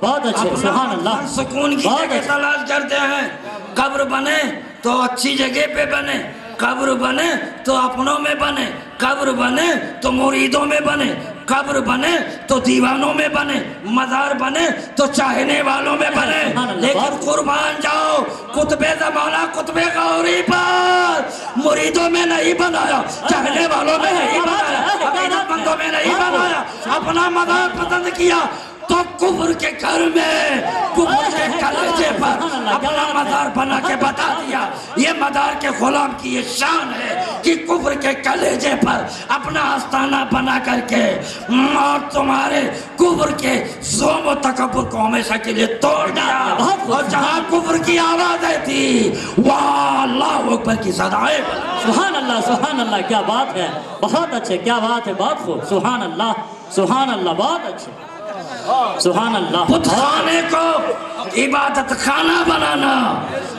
بہت اچھے، سبحان اللہ، سکون کی جگہ تلاش کرتے ہیں. قبر بنے تو اچھی جگہ پہ بنے، قبر بنے تو اپنوں میں بنے، قبر بنے تو مریدوں میں بنے، قبر بنے تو دیوانوں میں بنے، مزار بنے تو چاہنے والوں میں بنے. لیکن قربان جاؤ قطب زمانہ قطب غوری پر مریدوں میں نہیں بنایا، چاہنے والوں میں نہیں بنایا، عقیدت مندوں میں نہیں بنایا. اپنا مزار پسند کیا تو کفر کے گھر میں کفر کے کلیجے پر اپنا مزار بنا کے بتا دیا. یہ مزار کے غلام کی یہ شان ہے کہ کفر کے کلیجے پر اپنا آستانہ بنا کر کے اور تمہارے کفر کے ظلم و تکبر کو ہمیشہ کے لیے توڑ دیا. اور جہاں کفر کی آوازیں تھی وہاں اللہ اکبر کی صدائیں. سبحان اللہ، سبحان اللہ، کیا بات ہے، بہت اچھے، کیا بات ہے، بہت خوب، سبحان اللہ، سبحان اللہ، بہت اچھے، سبحان اللہ. بت خانے کو عبادت خانہ بنانا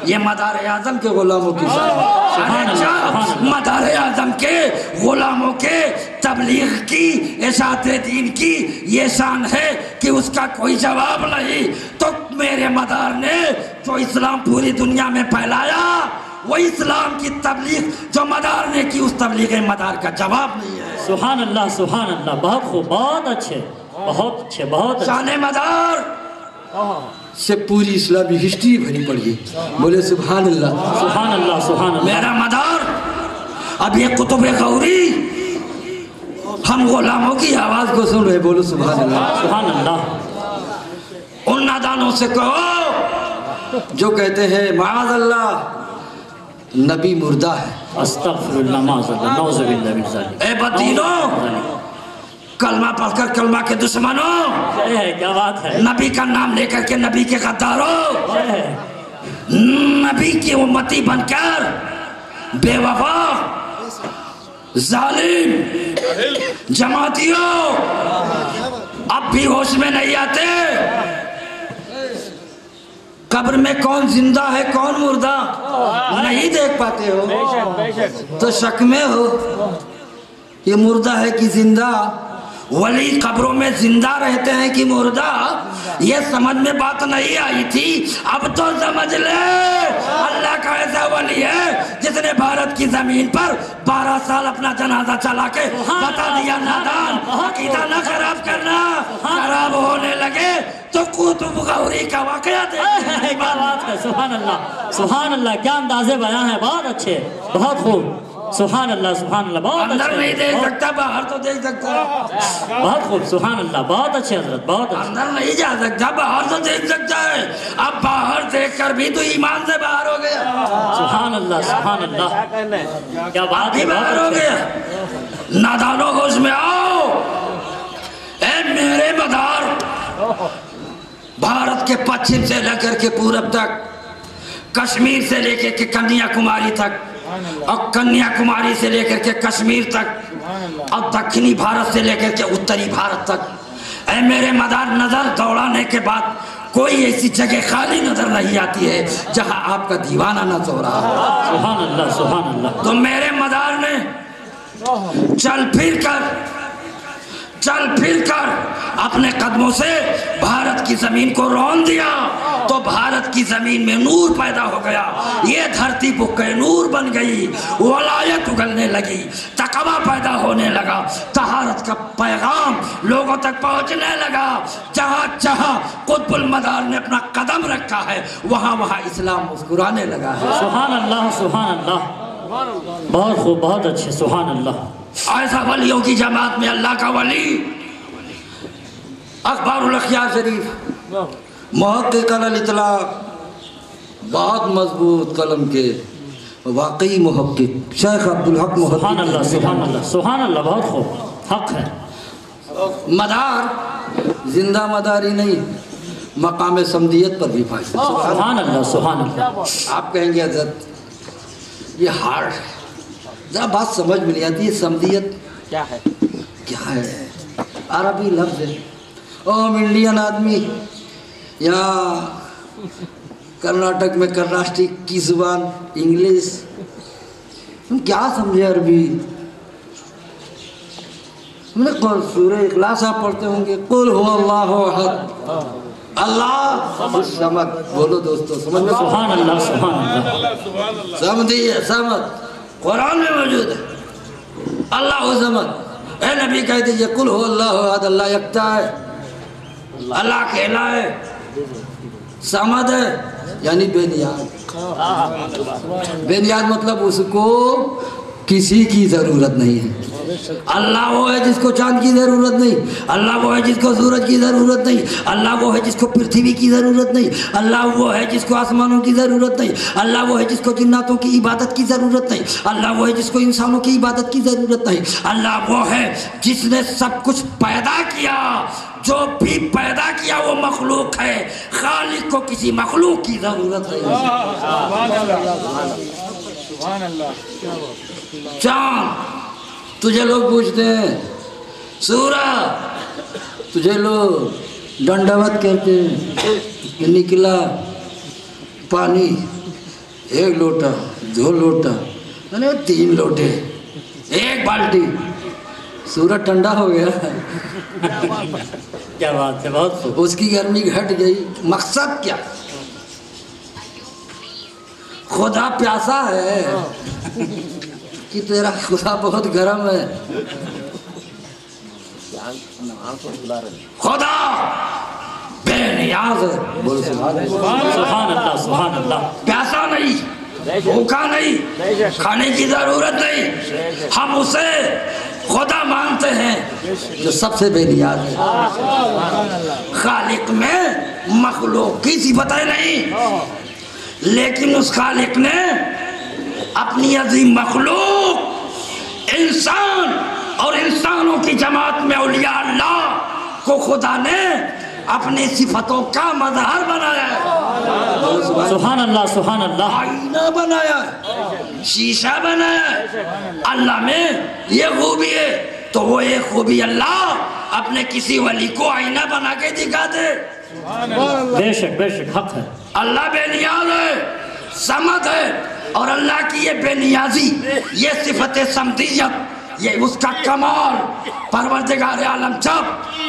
یہ مدار اعظم کے غلاموں کی شان ہے. مدار اعظم کے غلاموں کے تبلیغ کی، اشاعت دین کی یہ شان ہے کہ اس کا کوئی جواب نہیں. تو میرے مدار نے جو اسلام پوری دنیا میں پھیلایا وہ اسلام کی تبلیغ جو مدار نے کی اس تبلیغ مدار کا جواب نہیں ہے. سبحان اللہ، سبحان اللہ، بہت خوب، بہت اچھے، بہت اچھے، بہت اچھے. شان مدار سے پوری اسلامی ہسٹری بھری پڑی ہے. بولے سبحان اللہ، سبحان اللہ، سبحان اللہ. میرا مدار اب یہ قطب غوری ہم غلاموں کی آواز کو سن رہے، بولو سبحان اللہ، سبحان اللہ. ان نادانوں سے کہو جو کہتے ہیں معاذ اللہ نبی مردہ ہے. استغفر اللہ، معاذ اللہ، نعوذ باللہ من ذلک. اے بدینوں، کلمہ پڑھ کر کلمہ کے دشمنوں، کیا بات ہے، نبی کا نام لے کر کے نبی کے غداروں، نبی کی امتی بن کر بے وفا ظالم جماعتیوں اب بھی ہوش میں نہیں آتے. قبر میں کون زندہ ہے کون مردہ نہیں دیکھ پاتے ہو تو شک میں ہو یہ مردہ ہے کہ زندہ. ولی قبروں میں زندہ رہتے ہیں کہ مردہ یہ سمجھ میں بات نہیں آئی تھی. اب تو سمجھ لے اللہ کا ایسا ولی ہے جس نے بھارت کی زمین پر 12 سال اپنا جنازہ چلا کے بتا دیا نادان عقیدہ نہ خراب کرنا، خراب ہونے لگے تو قطب غوری کا واقعہ دیکھیں. کیا بات ہے، سبحان اللہ، سبحان اللہ، کیا اندازے بیان ہے، بہت اچھے، بہت خوب، سبحان اللہ، سبحان اللہ، بہت اندر اچھے، نہیں دیکھ سکتا باہر تو دیکھ سکتا ہے. بہت خوب، سبحان اللہ، بہت اچھے حضرت، بہت اچھے. اندر نہیں جا سکتا باہر تو دیکھ سکتا ہے. اب باہر دیکھ کر بھی تو ایمان سے باہر ہو گیا. سبحان اللہ، سبحان اللہ، کیا بات ہے، باہر ہو بہت گیا. اچھے. نادانوں ہوش میں آؤ. اے میرے مدار بھارت کے پچھم سے لے کر کے پورب تک، کشمیر سے لے کر کے کنیا کماری تک، اور کنیا کماری سے لے کر کے کشمیر تک، اور دکھنی بھارت سے لے کر کے اتری بھارت تک. اے میرے مدار نظر دوڑانے کے بعد کوئی ایسی جگہ خالی نظر نہیں آتی ہے جہاں آپ کا دیوانہ نہ سو رہا ہو. سبحان اللہ، سبحان اللہ. تو میرے مدار نے چل پھر کر اپنے قدموں سے بھارت کی زمین کو رون دیا تو بھارت کی زمین میں نور پیدا ہو گیا. یہ دھرتی بکے نور بن گئی، ولایت اگلنے لگی، تقوی پیدا ہونے لگا، طہارت کا پیغام لوگوں تک پہنچنے لگا. جہاں جہاں قطب المدار نے اپنا قدم رکھا ہے وہاں وہاں اسلام مسکرانے لگا ہے. سبحان اللہ، سبحان اللہ، بہت خوب، بہت اچھے، سبحان اللہ. ایسا ولیوں کی جماعت میں اللہ کا ولی اخبار الاخیار شریف محقق الاطلاق بہت مضبوط قلم کے واقعی محقق شیخ عبدالحق محقق. سبحان اللہ، سبحان اللہ، سبحان اللہ، بہت خوب، حق ہے. مدار زندہ مداری نہیں، مقام سمدیت پر بھی فائدہ. سبحان اللہ، سبحان اللہ. آپ کہیں گے حضرت یہ ہارڈ ہے، ذرا بات سمجھ میں نہیں آتی. یہ سمدیت کیا ہے؟ عربی لفظ ہے. ہم انڈین آدمی یہاں کرناٹک میں کرناٹک کی زبان انگلش، ہم کیا سمجھے عربی؟ ہم نے سورہ اخلاص آپ پڑھتے ہوں گے، قل هو اللہ احد اللہ الصمد. بولو دوستو سمجھ میں سبحان اللہ سبحان اللہ. سمدی ہے سمد قرآن میں موجود ہے. اللہ الصمد. اے نبی کہہ دیجئے قل هو اللہ احد. اللہ یکتا ہے, اللہ اکیلا ہے, سمد ہے یعنی بے نیاز. بے نیاز مطلب اس کو کسی کی ضرورت نہیں ہے. اللہ وہ ہے جس کو چاند کی ضرورت نہیں, اللہ وہ ہے جس کو سورج کی ضرورت نہیں, اللہ وہ ہے جس کو پرتھوی کی ضرورت نہیں, اللہ وہ ہے جس کو آسمانوں کی ضرورت نہیں, اللہ وہ ہے جس کو جناتوں کی عبادت کی ضرورت نہیں, اللہ وہ ہے جس کو انسانوں کی عبادت کی ضرورت نہیں, اللہ وہ ہے جس نے سب کچھ پیدا کیا. جو بھی پیدا کیا وہ مخلوق ہے, خالق کو کسی مخلوق کی ضرورت نہیں. چاند تجھے لوگ پوچھتے ہیں, سورج تجھے لوگ ڈنڈاوت کہتے ہیں, کہ نکلا پانی 1 لوٹا 2 لوٹا 3 لوٹے 1 بالٹی, سورج ٹھنڈا ہو گیا. کیا بات ہے, بہت خوب. اس کی گرمی گھٹ گئی. مقصد کیا؟ خدا پیاسا ہے کہ تیرا خدا بہت گرم ہے. خدا بے نیاز ہے. بولو سبحان اللہ. سبحان اللہ سبحان اللہ. پیاسا نہیں, بھوکا نہیں, کھانے کی ضرورت نہیں. ہم اسے خدا مانتے ہیں جو سب سے بے نیاز ہے. خالق میں مخلوق کی صفتیں نہیں, لیکن اس خالق نے اپنی عظیم مخلوق انسان اور انسانوں کی جماعت میں اولیاء اللہ کو خدا نے اپنی صفتوں کا مظہر بنایا ہے. سبحان اللہ سبحان اللہ. آئینہ بنایا ہے, شیشہ بنایا ہے. اللہ میں یہ خوبی ہے تو وہ ایک خوبی اللہ اپنے کسی ولی کو آئینہ بنا کے دکھا دے. بے شک حق ہے. اللہ بے نیاز ہے, سمد ہے, اور اللہ کی یہ بے نیازی, یہ صفت سمدیت, یہ اس کا کمال. پروردگار عالم جب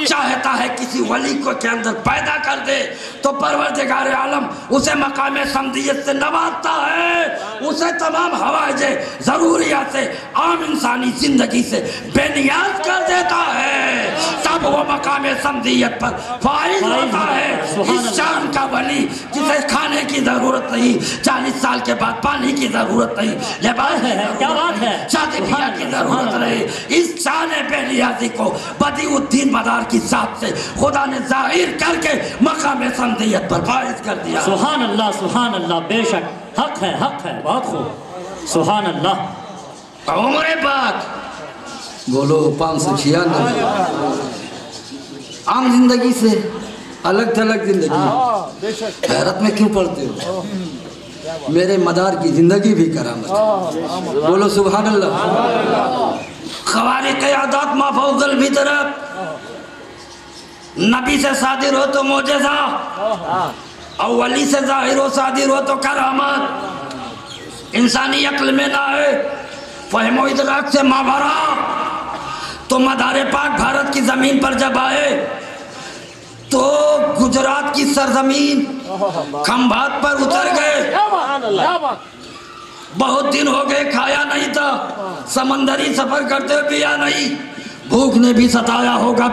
چاہتا ہے کسی ولی کو کے اندر پیدا کر دے تو پروردگار عالم اسے مقام سمدیت سے نوازتا ہے, اسے تمام حوائج ضروریات سے, عام انسانی زندگی سے بے نیاز کر دیتا ہے. تب وہ مقام سمدیت پر فائز ہوتا ہے. اس شان کا ولی جسے کھانے کی ضرورت نہیں, 40 سال کے بعد پانی کی ضرورت نہیں, لباس ہے, کیا بات ہے, شادی بیاہ کی ضرورت نہیں. اس شان بے نیازی کو بدیع الدین مدار کی ذات سے خدا نے ظاہر کر کے مقام سمدیت پر فائز کر دیا. سبحان اللہ سبحان اللہ. بے شک حق ہے بہت خوب. سبحان اللہ. عمر پاک بولو 596. عام زندگی سے الگ تھلگ زندگی, حیرت میں کیوں پڑھتے ہو؟ میرے مدار کی زندگی بھی کرامت ہے. بولو سبحان اللہ. خوارق عادات ما فوق الفطرت, نبی سے صادر ہو تو معجزہ, اور ولی سے ظاہر ہو صادر ہو تو کرامت. انسانی عقل میں نہ آئے, فہم و ادراک سے ماورا, تو مدار پاک بھارت کی زمین پر جب آئے تو گجرات کی سرزمین کھمبات پر اتر گئے. بہت دن ہو گئے کھایا نہیں تھا, سمندری سفر کرتے پیا نہیں, بھوک نے بھی ستایا ہوگا,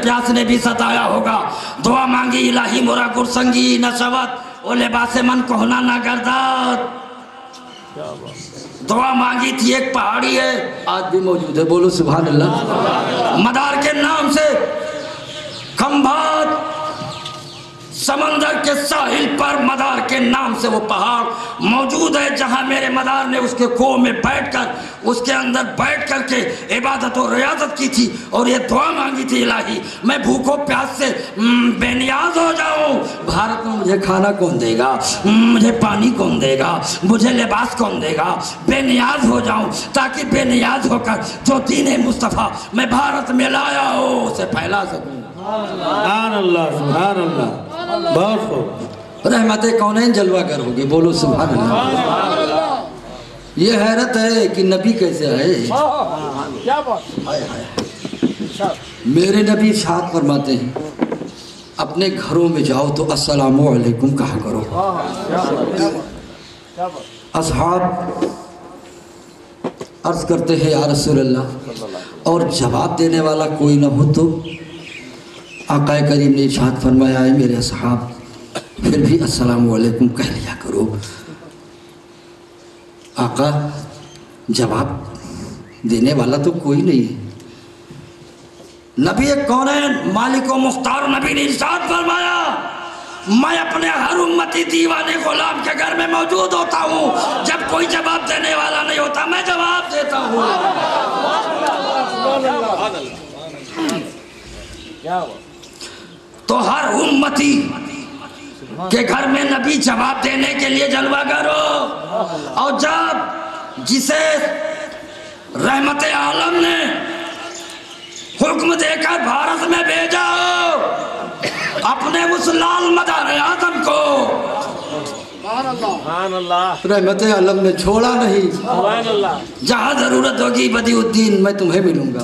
پیاس نے بھی ستایا ہوگا. دعا مانگی الہی مرا گرسنگی نشوت و لباس من کہنا نہ گردات. دعا مانگی تھی. ایک پہاڑی ہے, آج بھی موجود ہے. بولو سبحان اللہ. مدار کے نام سے کھمبات, سمندر کے ساحل پر مدار کے نام سے وہ پہاڑ موجود ہے جہاں میرے مدار نے اس کے کوہ میں بیٹھ کر, اس کے اندر بیٹھ کر کے عبادت و ریاضت کی تھی اور یہ دعا مانگی تھی الہی میں بھوکو پیاس سے بے نیاز ہو جاؤں. بھارت میں مجھے کھانا کون دے گا, مجھے پانی کون دے گا, مجھے لباس کون دے گا, بے نیاز ہو جاؤں تاکہ بے نیاز ہو کر جو دین مصطفیٰ میں بھارت میں لایا ہو اسے پھیلا سکوں. سبحان اللہ سبحان اللہ. بہت خوب. رحمت کونین جلوہ گر ہوگی. بولو سبحان اللہ. یہ حیرت ہے کہ نبی کیسے آئے. میرے نبی ارشاد فرماتے ہیں اپنے گھروں میں جاؤ تو السلام علیکم کہا کرو. اصحاب عرض کرتے ہیں یا رسول اللہ، اور جواب دینے والا کوئی نہ ہو تو آقا کریم نے ارشاد فرمایا ہے میرے اصحاب پھر بھی السلام علیکم کہہ لیا کرو. آقا جواب دینے والا تو کوئی نہیں ہے. نبی کونین مالک و مختار نبی نے ارشاد فرمایا میں اپنے ہر امتی دیوانے غلام کے گھر میں موجود ہوتا ہوں، جب کوئی جواب دینے والا نہیں ہوتا میں جواب دیتا ہوں. تو ہر امتی کے گھر میں نبی جواب دینے کے لیے جلوہ کرو. اور جب جسے رحمت عالم نے حکم دے کر بھارت میں بھیجا اپنے اس لال مدار اعظم کو، رحمت عالم نے چھوڑا نہیں. جہاں ضرورت ہوگی بدیع الدین میں تمہیں ملوں گا.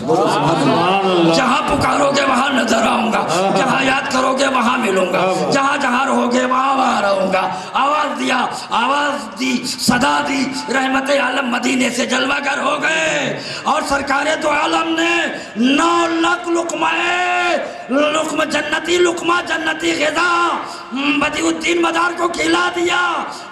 جہاں پکارو گے وہاں نظر آؤں گا، جہاں یاد کرو گے وہاں ملوں گا، جہاں جہاں رہو گے وہاں رہوں گا. آواز دیا، آواز دی، صدا دی، رحمت عالم مدینے سے جلوہ گر ہو گئے. اور سرکار دو عالم نے 9 لاکھ لقمہ جنتی، لقمہ جنتی غذا بدیع الدین مدار کو کھلا دیا،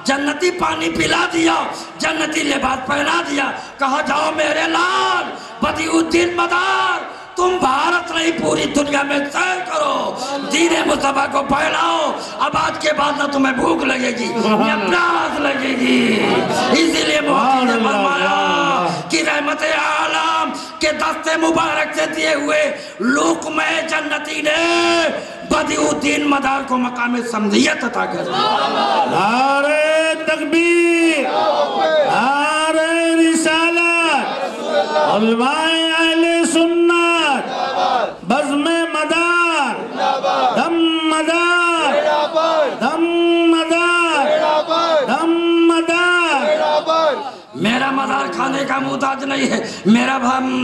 جنتی پانی پلا دیا، جنتی لباس پہنا دیا. کہا جاؤ میرے لال بدیع الدین مدار، تم بھارت نہیں پوری دنیا میں سیر کرو، دین مصطفیٰ کو پھیلاؤ. اب آج کے بعد نہ تمہیں بھوک لگے گی نہ پیاس لگے گی. اسی لیے محمد نے فرمایا کہ رحمت عالم کے دست مبارک سے دیے ہوئے لقمہ جنتی نے بدیع الدین مدار کو مقام سمدیت عطا کر دیا. نعرہ تکبیر، نعرہ رسالت، علماء اہل سنت، بزم مدار، دم مدار، دم مدار، دم مدار. میرا مدار کھانے کا محتاج نہیں ہے. میرا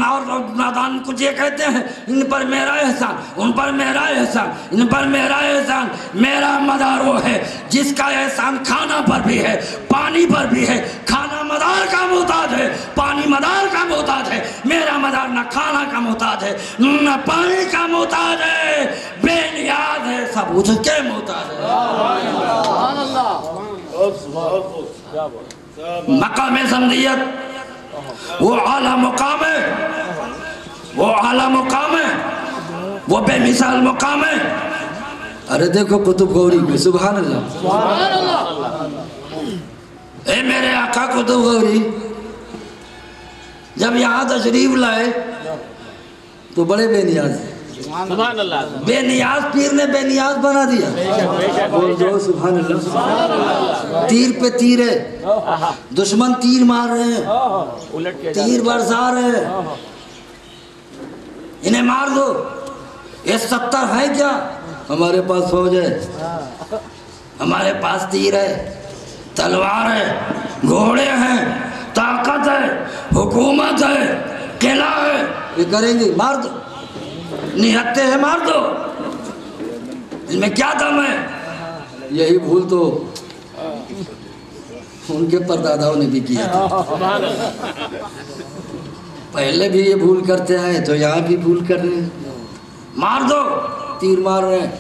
اور نادان کچھ یہ کہتے ہیں ان پر میرا احسان، ان پر میرا احسان، ان پر میرا احسان. میرا مدار وہ ہے جس کا احسان کھانا پر بھی ہے، پانی پر بھی ہے. کھانا مدار کا محتاج ہے، پانی مدار کا محتاج ہے. میرا مدار نہ کھانا کا محتاج ہے نہ پانی کا محتاج ہے، بے نیاز ہے، سب اس کے محتاج ہے. مقام سمدیت وہ اعلیٰ مقام ہے، وہ اعلیٰ مقام ہے، وہ بے مثال مقام ہے. ارے دیکھو قطب غوری کو، سبحان اللہ. اے میرے آقا قطب غوری جب یہاں تشریف لائے تو بڑے بے نیاز ہیں. بے نیاز پیر نے بے نیاز بنا دیا. بول دو سبحان اللہ. تیر پہ تیر ہے، دشمن تیر مار رہے ہیں، تیر برسا رہے ہیں، انہیں مار دو. یہ 70 ہے کیا؟ ہمارے پاس فوج ہے، ہمارے پاس تیر ہے، تلوار ہے، گھوڑے ہیں، طاقت ہے، حکومت ہے، قلعہ ہے. یہ کریں گے، مار دو. نہتے ہیں، مار دو. ان میں کیا دم ہے؟ یہی بھول تو ان کے پرداداؤں نے بھی کیا تھا. پہلے بھی یہ بھول کرتے ہیں تو یہاں بھی بھول کر رہے ہیں. مار دو. تیر مار رہے ہیں،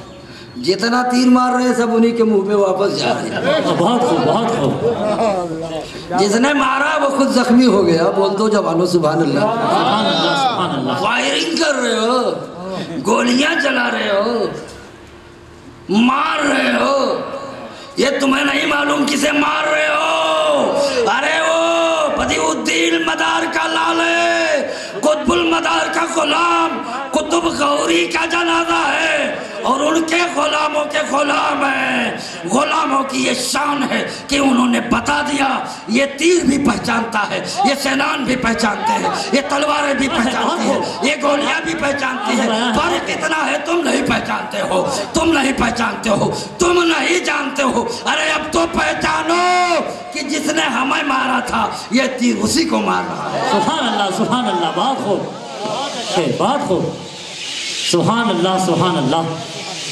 جتنا تیر مار رہے ہیں سب انہی کے منہ پہ واپس جا رہے ہیں. بہت خوب، بہت خوب. جس نے مارا وہ خود زخمی ہو گیا. بول دو جوانوں سبحان اللہ. سبحان اللہ، سبحان اللہ. فائرنگ کر رہے ہو، گولیاں چلا رہے ہو، مار رہے ہو. یہ تمہیں نہیں معلوم کسے مار رہے ہو. ارے وہ بدیع الدین مدار کا لالے، قطب المدار کا غلام، قطب غوری کا جنازہ ہے اور ان کے غلاموں کے غلام ہیں. غلاموں کی یہ شان ہے کہ انہوں نے بتا دیا یہ تیر بھی پہچانتا ہے، یہ سینان بھی پہچانتے ہیں، یہ تلواریں بھی پہچانتی ہیں، یہ گولیاں بھی پہچانتی ہیں. فرق اتنا ہے تم نہیں پہچانتے ہو، تم نہیں پہچانتے ہو، تم نہیں جانتے ہو. ارے اب تو پہچانو کہ جس نے ہمیں مارا تھا یہ تیر اسی کو مار رہا ہے. سبحان اللہ، سبحان اللہ. بہت خوب، بہت خوب. سبحان اللہ، سبحان اللہ.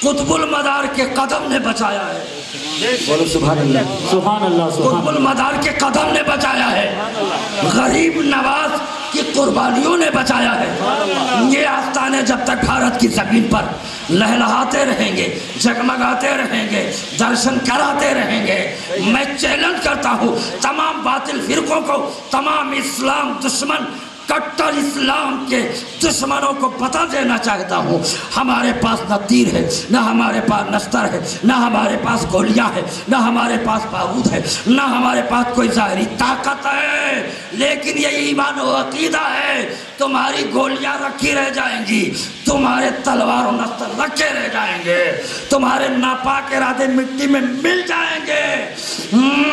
قطب المدار کے قدم نے بچایا ہے. بولو سبحان اللہ. سبحان اللہ سبحان قطب المدار کے قدم نے بچایا ہے. غریب نواز کی قربانیوں نے بچایا ہے. یہ آستانے جب تک بھارت کی زمین پر لہلہاتے رہیں گے, جگمگاتے رہیں گے, درشن کراتے رہیں گے. میں چیلنج کرتا ہوں تمام باطل فرقوں کو, تمام اسلام دشمن, کٹر اسلام کے دشمنوں کو بتا دینا چاہتا ہوں, ہمارے پاس نہ تیر ہے, نہ ہمارے پاس نستر ہے, نہ ہمارے پاس گولیاں ہے, نہ ہمارے پاس بارود ہے, نہ ہمارے پاس کوئی ظاہری طاقت ہے, لیکن یہ ایمان و عقیدہ ہے. تمہاری گولیاں رکھی رہ جائیں گی, تمہارے تلوار و نستر رکھے رہ جائیں گے, تمہارے ناپاک ارادے مٹی میں مل جائیں گے.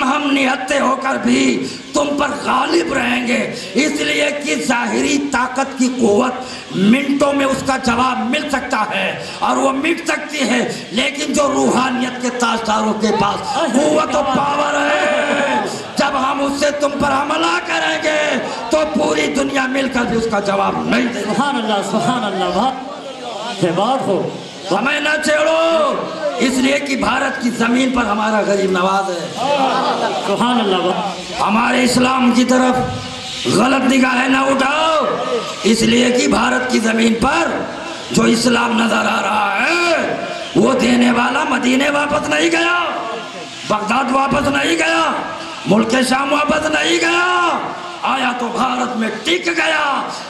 ہم نہتے ہو کر بھی تم پر غالب رہیں گے, اس لیے کہ ظاہری طاقت کی قوت منٹوں میں اس کا جواب مل سکتا ہے اور وہ مٹ سکتی ہے, لیکن جو روحانیت کے تاجداروں کے پاس قوت و پاور ہے, جب ہم اس سے تم پر حملہ کریں گے تو پوری دنیا مل کر بھی اس کا جواب نہیں دے. سبحان اللہ سبحان اللہ. بات ہو ہمیں نہ چھیڑو, اس لیے کہ بھارت کی زمین پر ہمارا غریب نواز ہے. سبحان اللہ. ہمارے اسلام کی طرف غلط نگاہیں نہ اٹھاؤ, اس لیے کہ بھارت کی زمین پر جو اسلام نظر آ رہا ہے وہ دینے والا مدینے واپس نہیں گیا, بغداد واپس نہیں گیا, ملک شام واپس نہیں گیا, آیا تو بھارت میں ٹک گیا,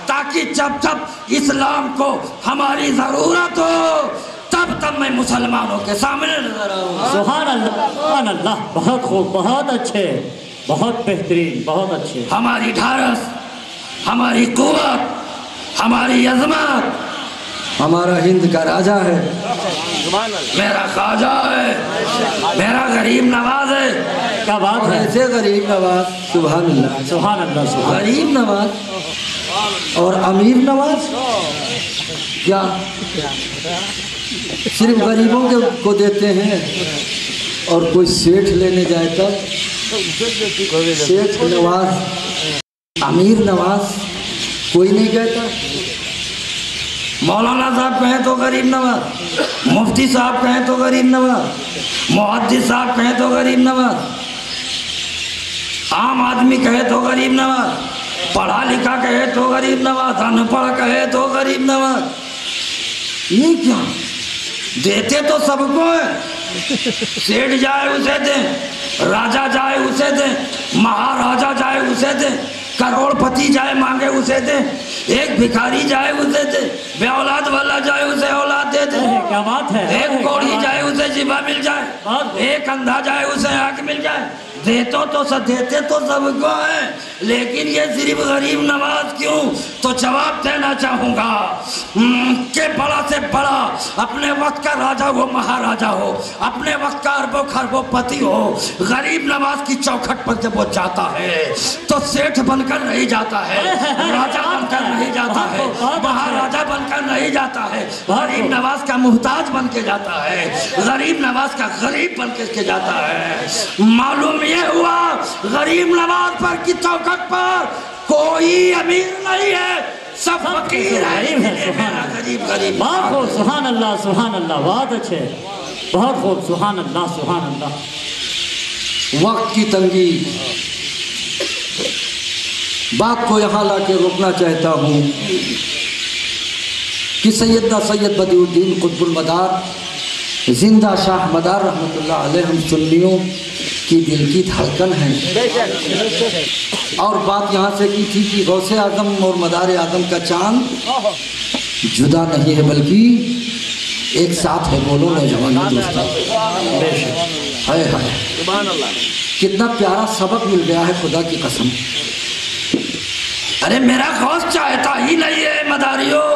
تاکہ جب جب اسلام کو ہماری ضرورت ہو تب میں مسلمانوں کے سامنے نظر آؤں. سبحان اللہ سبحان اللہ. بہت خوب, بہت اچھے, بہت بہترین, بہت اچھے. ہماری ڈھارس, ہماری قوت, ہماری عظمت, ہمارا ہند کا راجہ ہے, میرا خواجہ ہے, میرا غریب نواز ہے. کیا بات اور ہے. ایسے غریب نواز, سبحان اللہ, سبحان اللہ سبحان. غریب نواز اور امیر نواز کیا صرف غریبوں کو دیتے ہیں, اور کوئی سیٹھ لینے جائے تب سیٹھ نواز, امیر نواز کوئی نہیں کہتا. مولانا صاحب کہیں تو غریب نواز, مفتی صاحب کہیں تو غریب نواز, محدث صاحب کہیں تو غریب نواز, عام آدمی کہے تو غریب نواز, پڑھا لکھا کہے تو غریب نواز, ان پڑھ کہے تو غریب نواز. یہ کیا, دیتے تو سب کو ہے, سیٹھ جائے اسے دیں, راجہ جائے اسے دیں, مہاراجہ جائے اسے دیں, کروڑ پتی جائے مانگے اسے دیں, ایک بھکاری جائے اسے دیں, بے اولاد والا جائے اسے اولاد دے دیں, کیا بات ہے. ایک کوڑی جائے اسے جبہ مل جائے, ایک اندھا جائے اسے آنکھ مل جائے. دیتے تو سب کو ہے, لیکن یہ صرف غریب نواز کیوں؟ تو جواب دینا چاہوں گا کہ بڑا سے بڑا اپنے وقت کا راجہ ہو, مہاراجہ ہو, اپنے وقت کا اربوں خربوں پتی ہو, غریب نواز کی چوکھٹ پر جب وہ جاتا ہے تو سیٹھ بن کر نہیں جاتا ہے, راجہ بن کر نہیں جاتا ہے, مہاراجہ بن کر نہیں جاتا ہے, غریب نواز کا محتاج بن کے جاتا ہے, غریب نواز کا غریب بن کے جاتا ہے. معلوم یہ ہوا غریب نواز پر کی چوکھٹ پر کوئی امیر نہیں ہے, سب فقیر ہے. غریب بہت خوب, سبحان اللہ سبحان اللہ. بہت اچھے, بہت خوب, سبحان اللہ سبحان اللہ. وقت کی تنگی, بات کو یہاں لا کے روکنا چاہتا ہوں کہ سیدنا سید بدیع الدین قطب المدار زندہ شاہ مدار رحمۃ اللہ علیہ ہم سنیوں کی دل کی دھڑکن ہیں. اور بات یہاں سے کی تھی کہ غوث اعظم اور مدار اعظم کا چاند جدا نہیں ہے بلکہ ایک ساتھ ہے. بولو نوجوانوں دوستوں, ہائے ہائے کتنا پیارا سبق مل گیا ہے خدا کی قسم. ارے میرا غوث چاہتا ہی نہیں ہے مداریوں,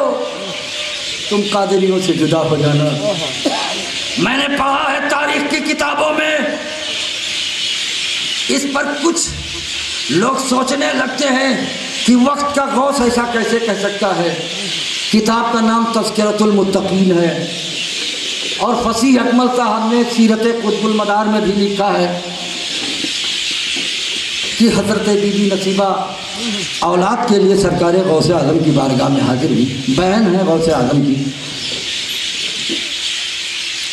تم قادریوں سے جدا ہو جانا. میں نے پڑھا ہے تاریخ کی کتابوں میں, اس پر کچھ لوگ سوچنے لگتے ہیں کہ وقت کا غوث ایسا کیسے کہہ سکتا ہے. کتاب کا نام تذکرۃ المتقین ہے, اور فصیح اکمل صاحب نے سیرت قطب المدار میں بھی لکھا ہے کہ حضرت بی بی نصیبہ اولاد کے لیے سرکار غوث اعظم کی بارگاہ میں حاضر ہوئی. بہن ہے غوث اعظم کی.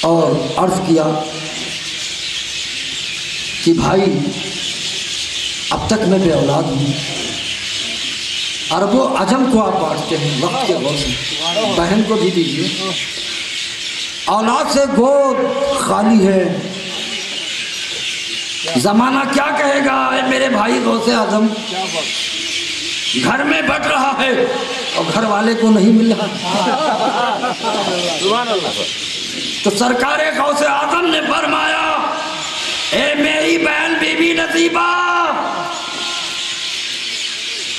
اور عرض کیا کہ بھائی اب تک میں بے اولاد ہوں، عرب و عجم کو آپ بانٹتے ہیں وقت کے غور سے، بہن کو بھی دیجیے، اولاد سے گود خالی ہے، زمانہ کیا کہے گا؟ اے میرے بھائی غوث اعظم، گھر میں بٹ رہا ہے اور گھر والے کو نہیں مل رہا۔ تو سرکار غوث اعظم نے فرمایا، اے میری بہن بی بی نصیبہ،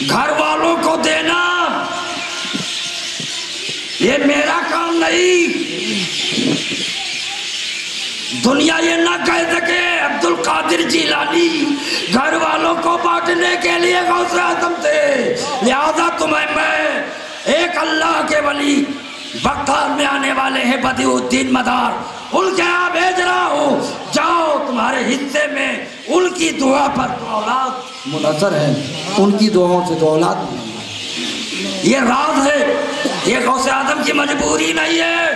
گھر والوں کو دینا یہ میرا کام نہیں، دنیا یہ نہ کہہ سکے عبد القادر جیلانی گھر والوں کو بانٹنے کے لیے غوث اعظم تھے، لہذا تمہیں میں ایک اللہ کے ولی بغداد میں آنے والے ہیں بدیع الدین مدار، ان کے یہاں بھیج رہا ہوں، جاؤ تمہارے حصے میں ان کی دعا پر تو اولاد منحصر ہے، ان کی دعاؤں سے تو اولاد ملے گی۔ یہ راز ہے، یہ غوث اعظم کی مجبوری نہیں ہے،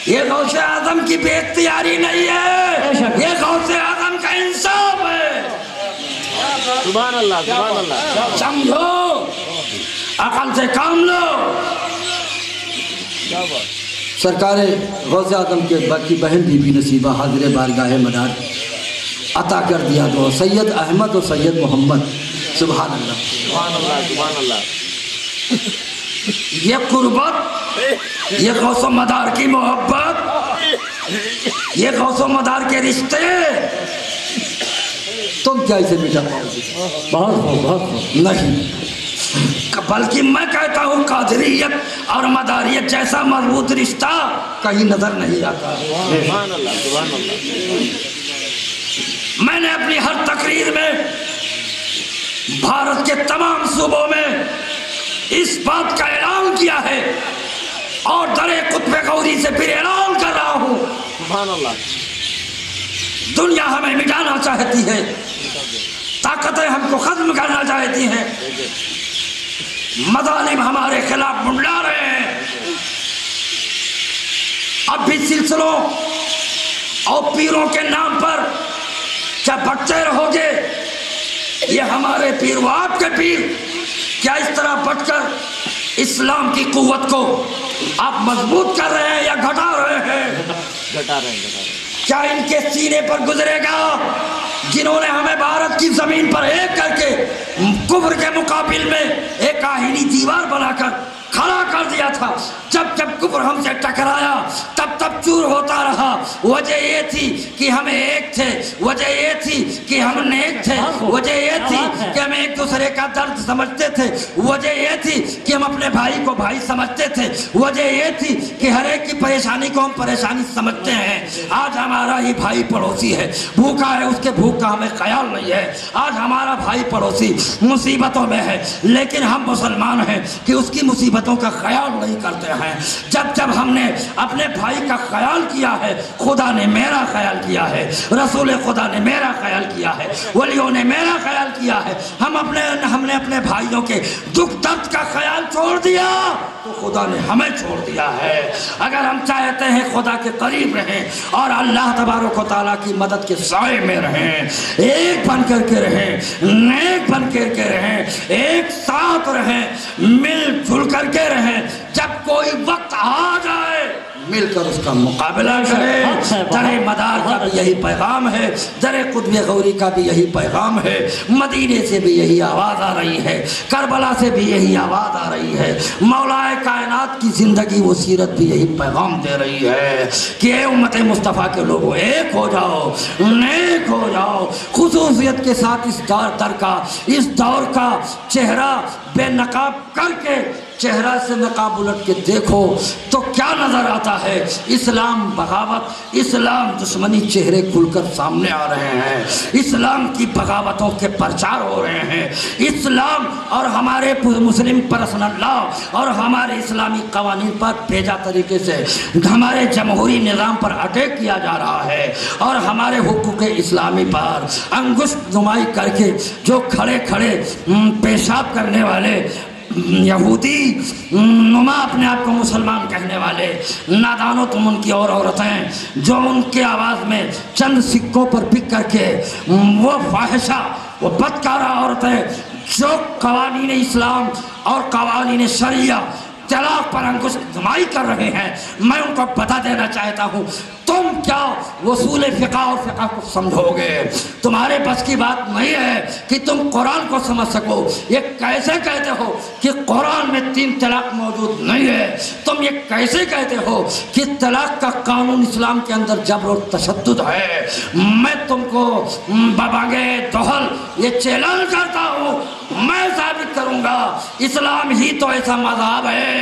یہ غوث اعظم کی بے اختیاری نہیں ہے، یہ غوث اعظم کا انصاف ہے۔ سبحان اللہ، سبحان اللہ، سمجھو، عقل سے کام لو۔ سرکار غوث اعظم کے باقی بہن بی بی نصیبہ حاضر بارگاہ مدار عطا کر دیا دو سید احمد و سید محمد۔ سبحان اللہ، سبحان اللہ، سبحان اللہ۔ یہ قربت، یہ غوث و مدار کی محبت، یہ غوث و مدار کے رشتے تم کیا اسے مٹا پاؤ گے؟ بہت خوب، بہت خوب۔ نہیں، بلکہ میں کہتا ہوں قادریت اور مداریت جیسا مضبوط رشتہ کہیں نظر نہیں آتا۔ سبحان اللہ، سبحان اللہ۔ میں نے اپنی ہر تقریر میں بھارت کے تمام صوبوں میں اس بات کا اعلان کیا ہے اور در قطب غوری سے پھر اعلان کر رہا ہوں، سبحان اللہ۔ دنیا ہمیں مٹانا چاہتی ہے، طاقتیں ہم کو ختم کرنا چاہتی ہیں، مظالم ہمارے خلاف منڈلا رہے ہیں، اب بھی سلسلوں اور پیروں کے نام پر کیا بٹتے رہو گے؟ یہ ہمارے پیر و آپ کے پیر، کیا اس طرح بٹ کر اسلام کی قوت کو آپ مضبوط کر رہے ہیں یا گھٹا رہے ہیں؟ گھٹا رہے ہیں۔ کیا ان کے سینے پر گزرے گا جنہوں نے ہمیں بھارت کی زمین پر ایک کر کے کفر کے مقابل میں ایک آہنی دیوار بنا کر کھڑا کر دیا تھا؟ جب جب کفر ہم سے ٹکرایا تب تب چور ہوتا رہا۔ وجہ یہ تھی کہ ہم ایک تھے، وجہ یہ تھی کہ ہم نیک تھے، وجہ یہ تھی کہ ہم ایک دوسرے کا درد سمجھتے تھے، وجہ یہ تھی کہ ہم اپنے بھائی کو بھائی سمجھتے تھے، وجہ یہ تھی کہ ہر ایک کی پریشانی کو ہم پریشانی سمجھتے ہیں۔ آج ہمارا ہی بھائی پڑوسی ہے، بھوکا ہے، اس کے بھوک کا ہمیں خیال نہیں ہے۔ آج ہمارا بھائی پڑوسی مصیبتوں میں ہے، لیکن ہم مسلمان ہیں کہ اس کی مصیبتوں کا خیال نہیں کرتے ہیں۔ جب جب ہم نے اپنے بھائی کا خیال کیا ہے، خدا نے میرا خیال کیا ہے، رسول خدا نے میرا خیال کیا ہے، ولیوں نے میرا خیال کیا ہے۔ ہم نے اپنے بھائیوں کے دکھ درد کا خیال چھوڑ دیا تو خدا نے ہمیں چھوڑ دیا ہے۔ اگر ہم چاہتے ہیں خدا کے قریب رہیں اور اللہ تبارک و تعالیٰ کی مدد کے سائے میں رہیں، ایک بن کر کے رہیں، نیک بن کر کے رہیں، ایک ساتھ رہیں، مل جل کر کے رہیں، جب کوئی وقت آ جائے مل کر اس کا مقابلہ کریں۔ در مدار کا بھی یہی پیغام ہے، در قطب غوری کا بھی یہی پیغام ہے، مدینے سے بھی یہی آواز آ رہی ہے، کربلا سے بھی یہی آواز آ رہی ہے، مولا کائنات کی زندگی و سیرت بھی یہی پیغام دے رہی ہے کہ اے امت مصطفیٰ کے لوگوں، ایک ہو جاؤ، نیک ہو جاؤ۔ خصوصیت کے ساتھ اس دور کا چہرہ بے نقاب کر کے چہرہ سے نقاب الٹ کے دیکھو تو کیا نظر آتا ہے؟ اسلام بغاوت، اسلام دشمنی چہرے کھل کر سامنے آ رہے ہیں، اسلام کی بغاوتوں کے پرچار ہو رہے ہیں، اسلام اور ہمارے مسلم پرسنل لا اور ہمارے اسلامی قوانین پر بھیجا طریقے سے ہمارے جمہوری نظام پر اٹیک کیا جا رہا ہے، اور ہمارے حقوق اسلامی پر انگشت نمائی کر کے جو کھڑے کھڑے پیشاب کرنے والے یہودی نما اپنے آپ کو مسلمان کہنے والے نادانو تم ان کی اور عورتیں جو ان کے آواز میں چند سکوں پر بک کر کے وہ فاحشہ وہ بدکارہ عورتیں جو قوانین اسلام اور قوانین شریعہ طلاق پر انگشت دمائی کر رہے ہیں، میں ان کو بتا دینا چاہتا ہوں تم کیا اصول فقہ اور فقہ کو سمجھو گے؟ تمہارے بس کی بات نہیں ہے کہ تم قرآن کو سمجھ سکو۔ یہ کیسے کہتے ہو کہ قرآن میں 3 طلاق موجود نہیں ہے؟ تم یہ کیسے کہتے ہو کہ طلاق کا قانون اسلام کے اندر جبر و تشدد ہے؟ میں تم کو ببانگے دہل یہ چیلنج کرتا ہوں، میں ثابت کروں گا اسلام ہی تو ایسا مذہب ہے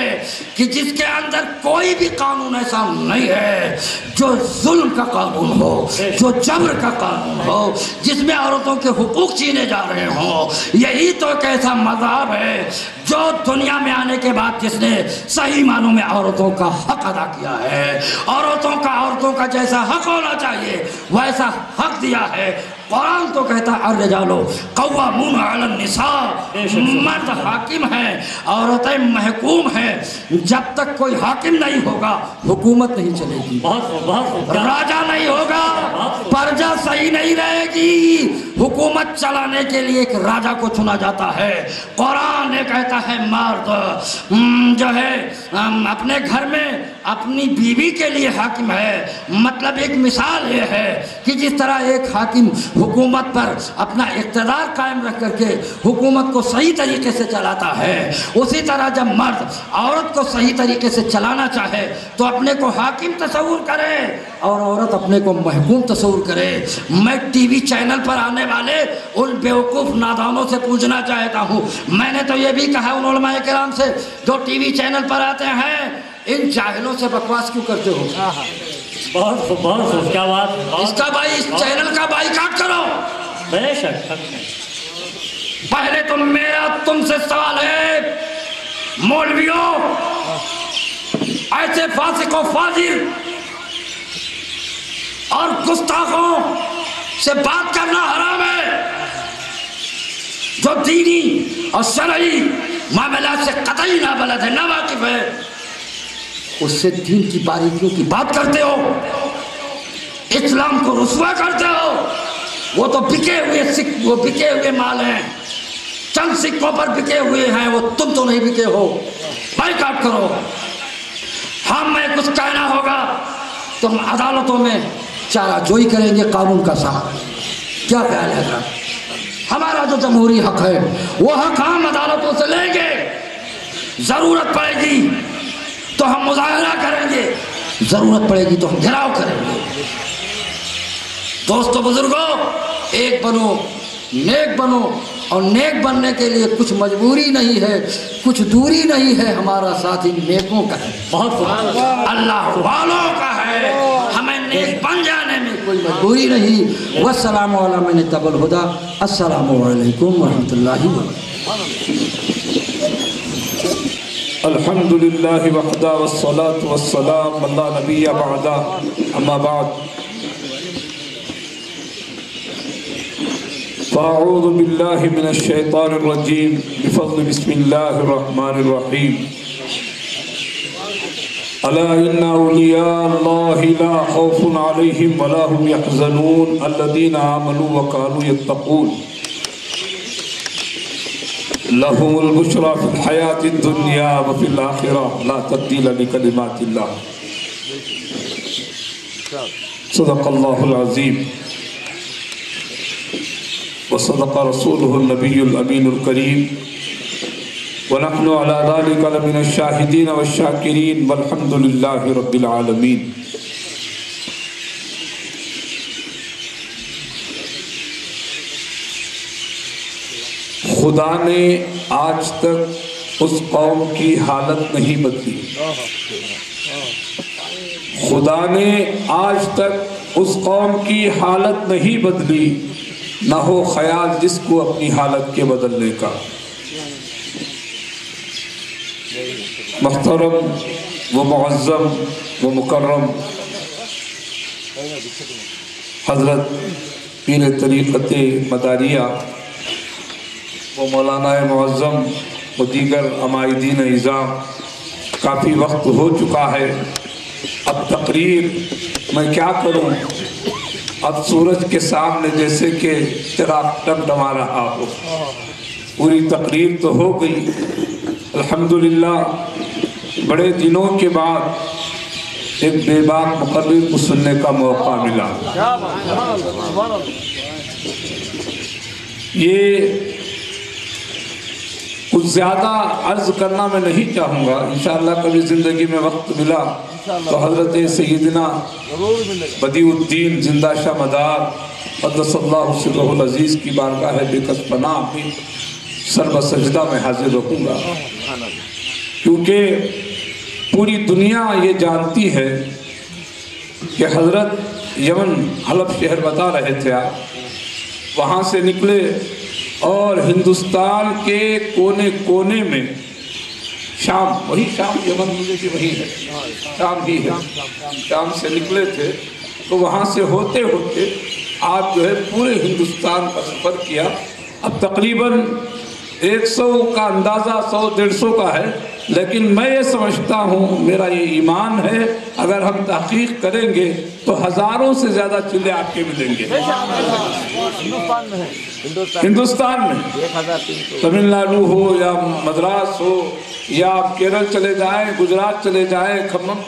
کہ جس کے اندر کوئی بھی قانون ایسا نہیں ہے جو ظلم کا قانون ہو، جو جبر کا قانون ہو، جس میں عورتوں کے حقوق چھینے جا رہے ہوں۔ یہی تو ایک ایسا مذہب ہے جو دنیا میں آنے کے بعد جس نے صحیح معنوں میں عورتوں کا حق ادا کیا ہے، عورتوں کا جیسا حق ہونا چاہیے ویسا حق دیا ہے۔ قرآن تو کہتا ہے الرجال قوامون علی النساء، مرد حاکم ہیں، عورتیں محکوم ہیں۔ جب تک کوئی حاکم نہیں ہوگا حکومت نہیں چلے گی، راجہ نہیں ہوگا، پرجا صحیح نہیں رہے گی۔ حکومت چلانے کے لیے ایک راجہ کو چنا جاتا ہے۔ قرآن نے کہتا ہے مرد جو ہے اپنے گھر میں اپنی بیوی کے لیے حاکم ہے۔ مطلب ایک مثال یہ ہے کہ جس طرح ایک حاکم حکومت پر اپنا اقتدار قائم رکھ کر کے حکومت کو صحیح طریقے سے چلاتا ہے، اسی طرح جب مرد عورت کو صحیح طریقے سے چلانا چاہے تو اپنے کو حاکم تصور کرے اور عورت اپنے کو محکوم تصور کرے۔ میں ٹی وی چینل پر آنے والے ان بیوقوف نادانوں سے پوچھنا چاہتا ہوں، میں نے تو یہ بھی کہا ان علماء کرام سے جو ٹی وی چینل پر آتے ہیں، ان جاہلوں سے بکواس کیوں کرتے ہو؟ بہت خوب، کیا بات ہے۔ اس کا اس چینل کا بائیکاٹ کرو۔ بے شک۔ پہلے تو میرا تم سے سوال ہے مولویوں، ایسے فاسق و فاجر اور گستاخوں سے بات کرنا حرام ہے جو دینی اور شرعی معاملات سے قطعی نابلد ہے، نہ واقف ہے، اس سے دین کی باریکیوں کی بات کرتے ہو، اسلام کو رسوا کرتے ہو۔ وہ تو بکے ہوئے مال ہیں، چند سکوں پر بکے ہوئے ہیں، وہ تم تو نہیں بکے ہو۔ بائیکاٹ کرو۔ ہمیں کچھ کہنا ہوگا تم عدالتوں میں چارہ جوئی کریں گے قانون کا ساتھ، کیا خیال ہے گا؟ ہمارا جو جمہوری حق ہے وہ حق ہم عدالتوں سے لیں گے، ضرورت پڑے گی تو ہم مظاہرہ کریں گے، ضرورت پڑے گی تو ہم گھیراؤ کریں گے۔ دوستو بزرگوں، ایک بنو، نیک بنو، اور نیک بننے کے لیے کچھ مجبوری نہیں ہے، کچھ دوری نہیں ہے، ہمارا ساتھ ان نیکوں کا ہے، بہت اللہ والوں کا ہے، ہمیں نیک بن جانے میں کوئی مجبوری نہیں۔ والسلام علی من اتبع الہدی۔ السلام علیکم ورحمۃ اللہ وبرکاتہ۔ الحمدللہ وحدہ والصلاة والسلام علی نبی بعدہ، اما بعد، فاعوذ باللہ من الشیطان الرجیم بفضل بسم اللہ الرحمن الرحیم۔ الا ان اولیاء اللہ لا خوف علیہم ولا هم يحزنون الذین آمنوا وكانوا يتقون لهم البشرى في الحیاة الدنیا وفي الآخرة لا تبدیل لکلمات اللہ۔ صدق اللہ العظیم وصدق رسوله النبی الامین الکریم ونحن على ذلك لمن الشاہدین والشاکرین والحمد للہ رب العالمین۔ خدا نے آج تک اس قوم کی حالت نہیں بدلی، خدا نے آج تک اس قوم کی حالت نہیں بدلی، نہ ہو خیال جس کو اپنی حالت کے بدلنے کا۔ محترم و معظم و مکرم حضرت پیر طریقت مداریہ و مولانا معظم و دیگر عمائدین اعزام، کافی وقت ہو چکا ہے، اب تقریر میں کیا کروں، اب سورج کے سامنے جیسے کہ چراغ ٹمٹما رہا ہو، پوری تقریر تو ہو گئی الحمدللہ۔ بڑے دنوں کے بعد ایک بے باک مقرر کو سننے کا موقع ملا۔ یہ کچھ زیادہ عرض کرنا میں نہیں چاہوں گا، انشاءاللہ کبھی زندگی میں وقت ملا تو حضرت سیدنا بدیع الدین زندہ شاہ مدار قدس اللہ سرہ العزیز کی بارگاہ بے کس پناہ میں سر بسجدہ میں حاضر رہوں گا، کیونکہ پوری دنیا یہ جانتی ہے کہ حضرت یمن حلب شہر بتا رہے تھے آپ، وہاں سے نکلے اور ہندوستان کے کونے کونے میں شام، وہی شام یمن مجھے کہ وہی ہے، شام ہی ہے، شام سے نکلے تھے تو وہاں سے ہوتے ہوتے آپ جو ہے پورے ہندوستان کا سفر کیا۔ اب تقریباً 100 کا اندازہ 100-150 کا ہے، لیکن میں یہ سمجھتا ہوں، میرا یہ ایمان ہے، اگر ہم تحقیق کریں گے تو ہزاروں سے زیادہ چلے آپ کے ملیں گے ہندوستان میں، تمل ناڈو ہو یا مدراس ہو یا آپ کیرل چلے جائیں، گجرات چلے جائیں، کھمم،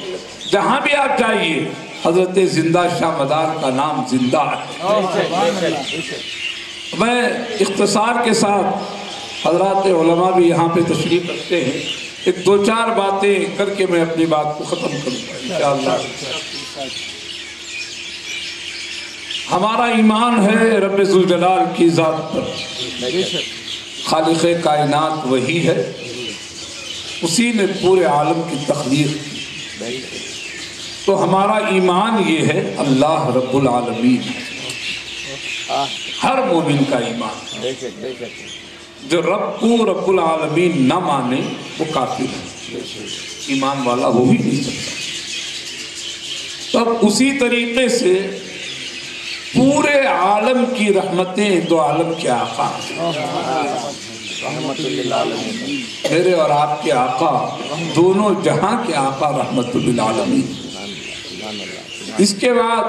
جہاں بھی آپ جائیے حضرت زندہ شاہ مدار کا نام زندہ ہے۔ میں اختصار کے ساتھ، حضرات علماء بھی یہاں پہ تشریف رکھتے ہیں، ایک 2-4 باتیں کر کے میں اپنی بات کو ختم کروں گا انشاءاللہ۔ ہمارا ایمان ہے رب ذوالجلال کی ذات پر، خالق کائنات وہی ہے، اسی نے پورے عالم کی تخلیق کی، تو ہمارا ایمان یہ ہے اللہ رب العالمین، ہر مومن کا ایمان۔ جو رب کو رب العالمین نہ مانے وہ کافر ہے، ایمان والا ہو ہی نہیں سکتا۔ تب اسی طریقے سے پورے عالم کی رحمتیں دو عالم کے آقا ہیں، میرے اور آپ کے آقا، دونوں جہاں کے آقا رحمت للعالمین۔ اس کے بعد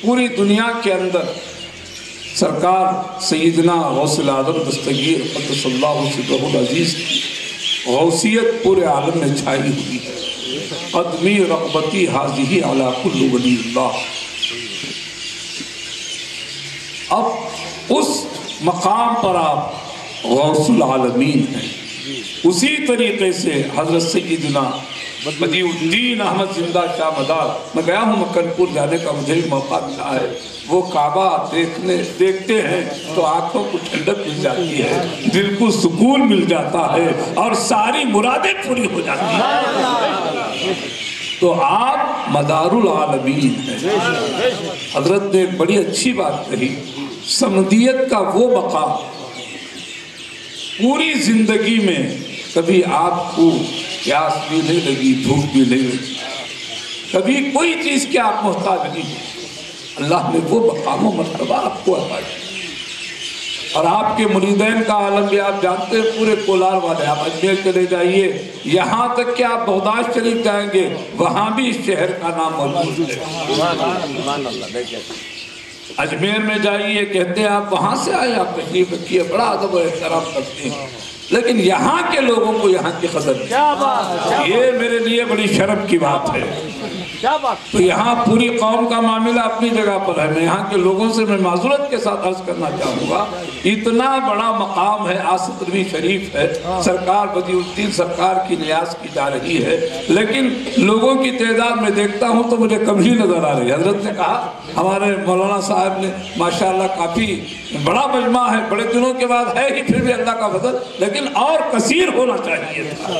پوری دنیا کے اندر سرکار سیدنا غوث العظم دستگیر قدس اللہ سرہ العزیز کی غوثیت پورے عالم میں چھائی ہوئی ہے۔ قدمی رغبتی حاضی علی کل ولی اللہ۔ اب اس مقام پر آپ غوث العالمین ہیں، اسی طریقے سے حضرت سیدنا بدیع الدین احمد زندہ شاہ مدار، میں گیا ہوں مکن پور جانے کا مجھے موقع ملا ہے، وہ کعبہ دیکھتے ہیں تو آنکھوں کو ٹھنڈک مل جاتی ہے، دل کو سکون مل جاتا ہے اور ساری مرادیں پوری ہو جاتی ہیں۔ تو آپ مدار العالمین ہیں۔ حضرت نے ایک بڑی اچھی بات کہی، سمدیت کا وہ مقام، پوری زندگی میں کبھی آپ کو پیاس بھی نہیں لگی، بھوک بھی نہیں لگی، کبھی کوئی چیز کے آپ محتاج نہیں، اللہ نے وہ مقام و مرتبہ آپ کو عطا کیا۔ اور آپ کے مریدین کا عالم بھی آپ جانتے ہیں، پورے کولار والے، آپ اجمیر چلے جائیے، یہاں تک کہ آپ بغداد شریف جائیں گے وہاں بھی اس شہر کا نام موجود ہے۔ اجمیر میں جائیے، کہتے ہیں آپ وہاں سے آئے، آپ تشریف رکھیے، بڑا ادب و احترام کرتے ہیں، لیکن یہاں کے لوگوں کو یہاں کی قدر نہیں۔ یہ میرے لیے بڑی شرم کی بات ہے۔ تو یہاں پوری قوم کا معاملہ اپنی جگہ پر ہے، میں یہاں کے لوگوں سے میں معذرت کے ساتھ عرض کرنا چاہوں گا، اتنا بڑا مقام ہے، 78ویں شریف ہے، سرکار بدیع الدین سرکار کی نیاز کی جا رہی ہے، لیکن لوگوں کی تعداد میں دیکھتا ہوں تو مجھے کم ہی نظر آ رہی ہے۔ حضرت نے کہا، ہمارے مولانا صاحب نے ماشاءاللہ کافی بڑا مجمع ہے، بڑے دنوں کے بعد ہے ہی، پھر بھی اللہ کا فضل، لیکن اور کثیر ہونا چاہیے تھا۔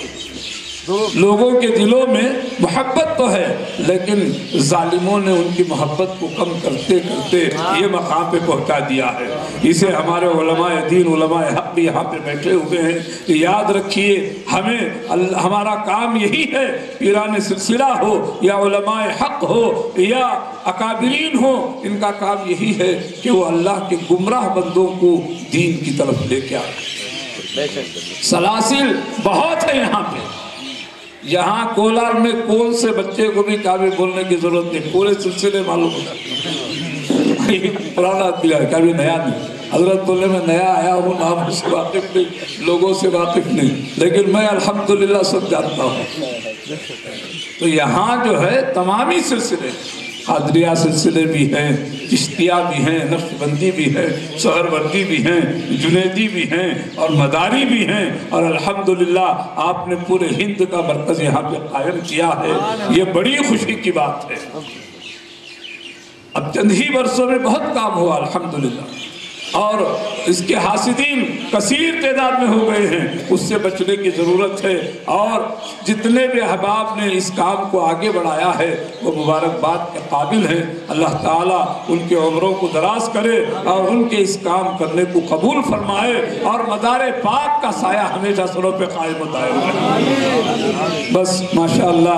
لوگوں کے دلوں میں محبت تو ہے، لیکن ظالموں نے ان کی محبت کو کم کرتے کرتے یہ مقام پہ پہنچا دیا ہے۔ اسے ہمارے علماء دین، علماء حق بھی یہاں پہ بیٹھے ہوئے ہیں، یاد رکھیے، ہمیں ہمارا کام یہی ہے، پیران سلسلہ ہو یا علماء حق ہو یا اکابرین ہو، ان کا کام یہی ہے کہ وہ اللہ کے گمراہ بندوں کو دین کی طرف لے کے آئے۔ سلاسل بہت ہے یہاں پہ. یہاں کولار میں کون سے بچے کو بھی کابل بولنے کی ضرورت نہیں, پورے سلسلے معلوم ہوتا ہے. پرانا دیا ہے, کبھی نیا نہیں. حضرت بولے میں نیا آیا ہوں, نام سے واقف نہیں, لوگوں سے واقف نہیں, لیکن میں الحمدللہ سب جانتا ہوں. تو یہاں جو ہے تمامی سلسلے, قادریہ سلسلے بھی ہیں, چشتیہ بھی ہیں, نقش بندی بھی ہے, سہروردی بھی ہیں, جنیدی بھی ہیں, اور مداری بھی ہیں, اور الحمدللہ آپ نے پورے ہند کا مرکز یہاں پہ قائم کیا ہے. یہ بڑی خوشی کی بات ہے. اب چند ہی برسوں میں بہت کام ہوا الحمدللہ, اور اس کے حاسدین کثیر تعداد میں ہو گئے ہیں. اس سے بچنے کی ضرورت ہے, اور جتنے بھی احباب نے اس کام کو آگے بڑھایا ہے وہ مبارکباد کے قابل ہیں. اللہ تعالیٰ ان کے عمروں کو دراز کرے اور ان کے اس کام کرنے کو قبول فرمائے, اور مدار پاک کا سایہ ہمیشہ سروں پہ قائم ہوتا ہے. بس ماشاءاللہ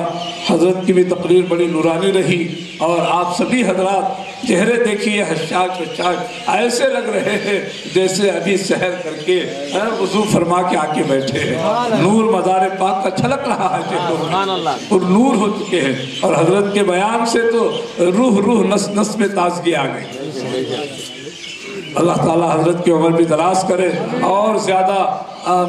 حضرت کی بھی تقریر بڑی نورانی رہی, اور آپ سبھی حضرات چہرے دیکھیے حشاک بشاک, ایسے لگ رہے ہیں جیسے ابھی سحر کر کے وضو فرما کے آکے بیٹھے ہیں. نور مدار پاک کا چھلک رہا ہے چہروں میں, اور نور ہو چکے ہیں. اور حضرت کے بیان سے تو روح نس نس میں تازگی آ گئی. اللہ تعالیٰ حضرت کی عمر بھی دراز کرے, اور زیادہ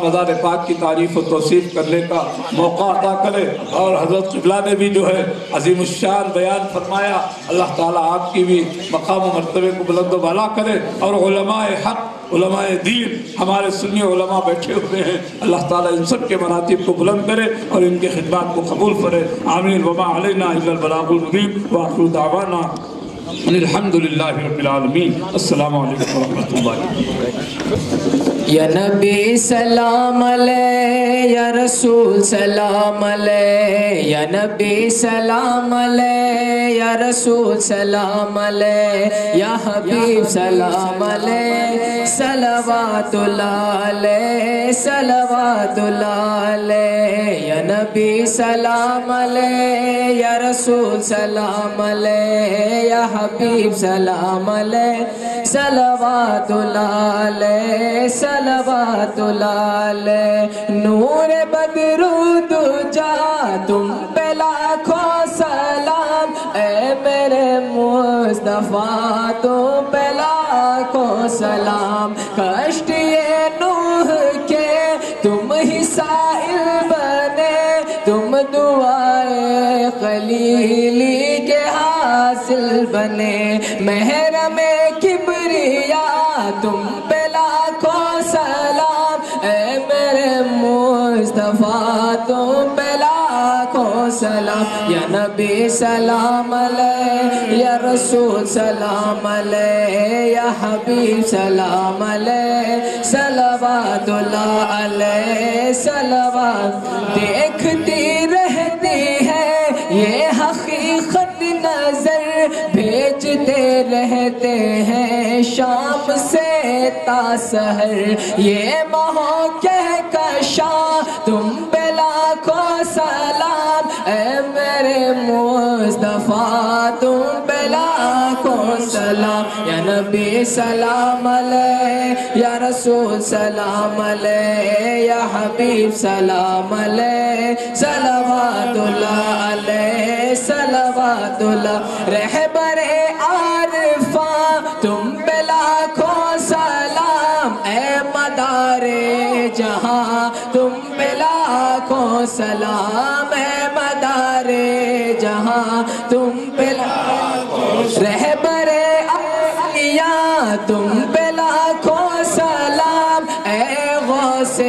مدار پاک کی تعریف و توصیف کرنے کا موقع عطا کرے. اور حضرت قبلہ نے بھی جو ہے عظیم الشان بیان فرمایا. اللہ تعالیٰ آپ کی بھی مقام و مرتبے کو بلند و بالا کرے, اور علماء حق, علماء دین, ہمارے سنی علماء بیٹھے ہوئے ہیں, اللہ تعالیٰ ان سب کے مراتب کو بلند کرے اور ان کے خدمات کو قبول کرے. آمین. وما علینا الا البلاغ المبین, وآخر دعوانا الحمدللہ رب العالمین. السلام علیکم ورحمۃ اللہ. یا نبی سلام علیہ, یا رسول سلام علیہ, یا نبی سلام علیہ, یا رسول سلام علیہ, یا حبیب سلام علیہ, صلوات اللہ علیہ, صلوات اللہ علیہ. یا نبی سلام علیہ, یا رسول سلام علیہ, یا حبیب سلام علیہ, صلوات اللہ علیہ, صلوات اللہ علیہ. نور بدرود جا تم پہ لاکھوں سلام, اے میرے مصطفیٰ تم پہ لاکھوں سلام. کشتی نوح کے تم ہی سائل بنے, تم دعائے خلیلی کے حاصل بنے. محرم کبریا تم پہ لاکھوں سلام, اے میرے مصطفیٰ تم پہ لاکھوں سلام. یا نبی سلام علیہ, یا رسول سلام علیہ, یا حبیب سلام علیہ, صلوات اللہ علیہ, صلوات. دیکھتی رہتی ہے یہ حقیقت نظر, بھیجتے رہتے ہیں شام سے تا سحر. یہ ماہوں کہکشاں تم پہ لاکھوں سلام, اے میرے مصطفیٰ تم پہ لاکھوں سلام. یا نبی سلام علیہ, یا رسول سلام علیہ, یا حبیب سلام علیہ, صلوات اللہ علیہ, صلوات اللہ. رہبر عارفاں تم پہ لاکھوں سلام, اے مدار جہاں تم پہ لاکھوں سلام, اے مدار جہاں تم پہ لاکھوں. رہبر اولیاء تم پہ لاکھوں سلام, اے غوث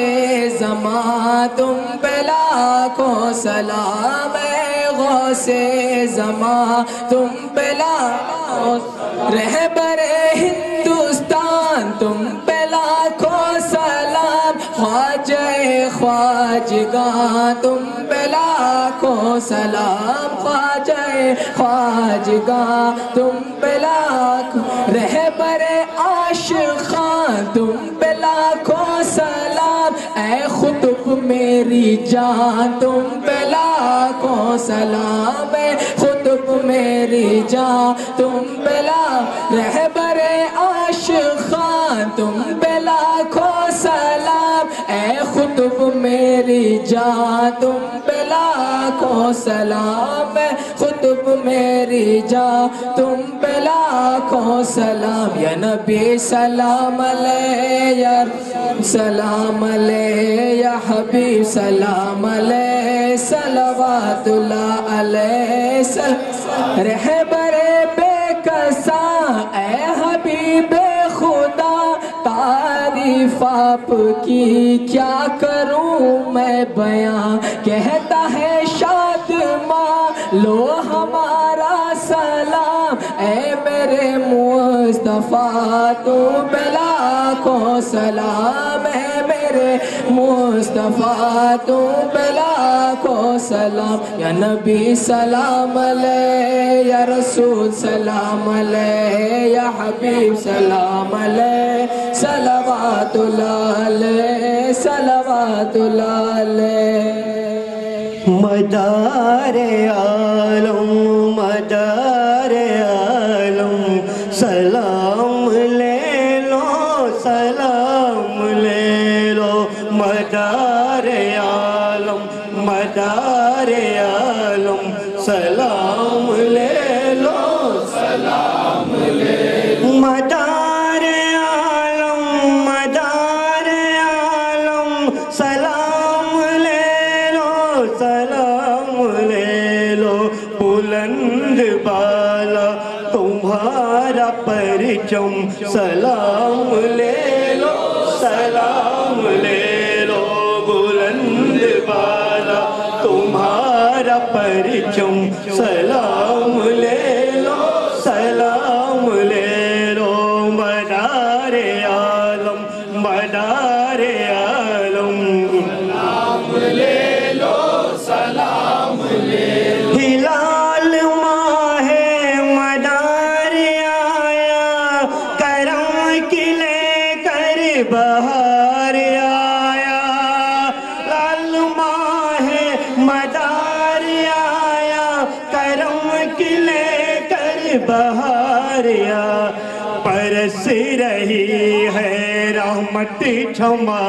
زمان تم پہ لاکھوں سلام, اے غوث زمان تم پہ لاکھوں. رہبر ہندوستان تم پہ لاکھوں سلام, خواجہ خواجگاں تم پہ لاکھوں سلام, خواجہ خواجگاں تم پہ لاکھوں. رہبر عاشقاں تم پہ لاکھوں سلام, اے خطب میری جان تم پہ لاکھوں سلام, اے خطب میری جان تم پہ لاکھوں. رہبر عاشقاں تم پہ لاکھوں سلام, اے خطب میری جان تم پہ لاکھوں سلام ہے، خطب میری جان تم پہ لاکھوں سلام، یا نبی سلام علیہ، یا سلام علیہ، یا حبیب سلام علیہ، صلوات اللہ علیہ، رہبر بے کساں اے حبیب خدا، تعریف آپ کی کیا کروں میں بیاں، کہتا ہے شادماں لو ہمارا سلام، اے میرے مصطفیٰ تو پہ لاکھوں سلام، اے میرے مصطفیٰ تو پہ لاکھوں سلام، یا نبی سلام علیہ، یا رسول سلام علیہ، یا حبیب سلام علیہ، صلوات اللہ علیہ، صلوات اللہ علیہ۔ مدار عالم مدار عالم سلام لے لو سلام لے لو، مدار عالم مدار عالم سلام لے لو سلام لے لو، مدار عالم مدار عالم سلام لے لو سلام لے لو، بلند بالا تمہارا پرچم سلام لے لو سلام لے لو، بلند بالا تمہارا پرچم سلام لے لو سلام لے لو، مدار عالم مدار عالم سلام لے لو سلام لے لو، ہلال ماہ مدار آیا کرم کی لے کر بہار آیا، لال ماہ مدار آیا کرم کی لے کر بہار آیا، برس رہی ہے رحمت چھما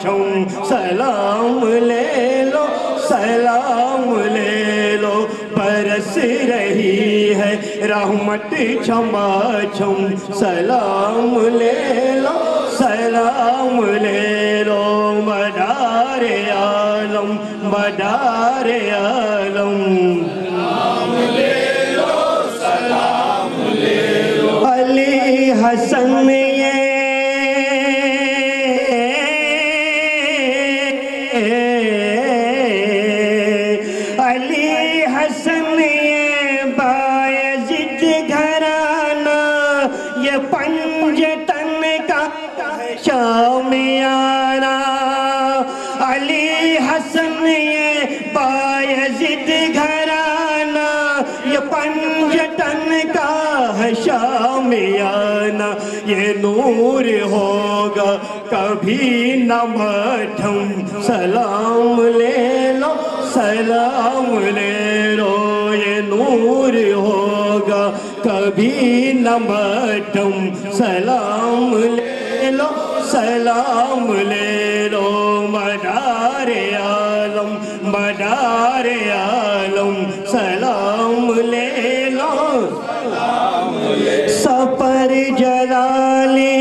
چھم سلام لے لو سلام لے لو، برس رہی ہے رحمت چھما چھم سلام لے لو سلام لے لو، مدار عالم مدار عالم سلام لے لو سلام لے لو، علی حسن یہ علی حسن یہ بایزید گھرانہ، یہ پنجتن کا شامیانہ، علی حسن یہ بایزید گھرانہ، یہ پنجتن کا ہے شامیانہ، یہ نور ہوگا کبھی نہ مٹھم سلام لے لو سلام لے لو، یہ نور ہوگا کبھی نہ مٹھم سلام لے لو سلام لے لو، مدار عالم مدار عالم سلام لے لو سپر جلالی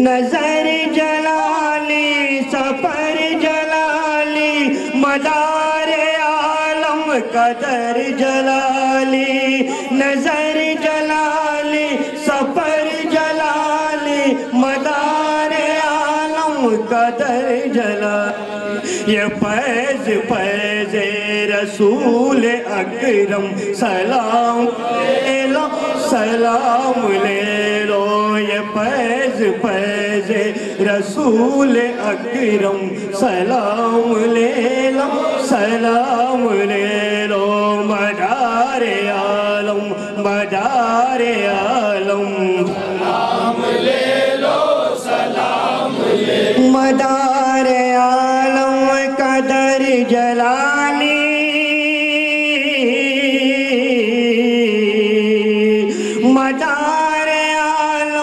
نظر جلالی سپر جلالی، مدار عالم قدر جلالی، نظر جلالی سپر جلالی، مدار عالم قدر جلالی، یہ فیض فیض رسول اکرم سلام لے لو سلام لے لو، یہ فیض فیض رسول اکرم سلام لے لو سلام لے لو، مدار عالم مدار عالم سلام لے لو سلام لے لو، مدار عالم قدر جلالی، مدار عالم